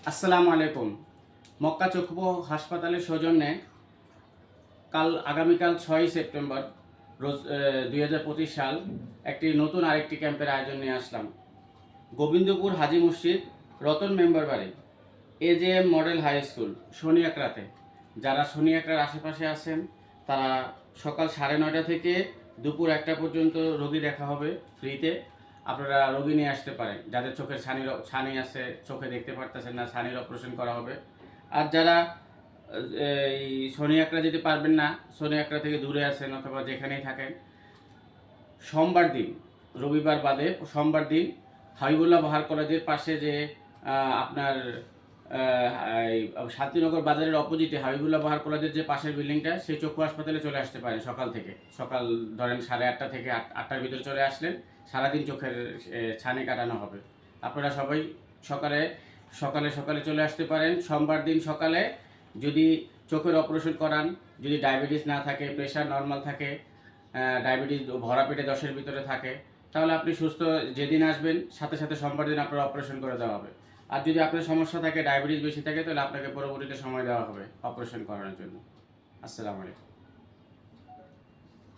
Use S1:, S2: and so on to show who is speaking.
S1: আসসালামু আলাইকুম। মক্কা চক্ষু হাসপাতালের সৌজন্যে আগামীকাল 6ই সেপ্টেম্বর রোজ 2025 সাল নতুন আরেকটি ক্যাম্পের আয়োজন নিয়ে আসলাম। গোবিন্দপুর হাজী মসজিদ, রতন মেম্বার বাড়ি, AJM মডেল হাই স্কুল, শনি একরাতে। যারা শনি একরার আশেপাশে আছেন তারা সকাল 9:30 থেকে দুপুর 1টা পর্যন্ত রোগী দেখা হবে ফ্রিতে। আপনারা রোগী নিয়ে আসতে পারেন। যাদের চোখের ছানি আছে, চোখে দেখতে পারতেছেন না, ছানির অপারেশন করা হবে। আর যারা এই শনি একরা যেতে পারবেন না, শনি একরা থেকে দূরে আছেন অথবা যেখানেই থাকেন, সোমবার দিন, রবিবার বাদে সোমবার দিন হাবিবুল্লাহ বাহার কলেজের পাশে যে আপনার শান্তিনগর বাজারের অপোজিটে হাবিবুল্লাহ বাহার কলেজের যে পাশের বিল্ডিংটা, সেই চক্ষু হাসপাতালে চলে আসতে পারেন সকাল থেকে। সকাল ধরেন 8:30 থেকে 8টার ভিতরে চলে আসলেন, সারাদিন চোখের ছানি কাটানো হবে। আপনারা সবাই সকালে সকালে সকালে চলে আসতে পারেন। সোমবার দিন সকালে যদি চোখের অপারেশন করান, যদি ডায়াবেটিস না থাকে, প্রেশার নর্মাল থাকে, ডায়াবেটিস ভরা পেটে 10-এর ভিতরে থাকে, তাহলে আপনি সুস্থ যেদিন আসবেন সাথে সাথে সোমবার দিন আপনার অপারেশন করে দেওয়া হবে। আর যদি আপনার সমস্যা থাকে, ডায়াবেটিস বেশি থাকে, তাহলে আপনাকে পরবর্তীতে সময় দেওয়া হবে অপারেশন করানোর জন্য। আসসালামু আলাইকুম।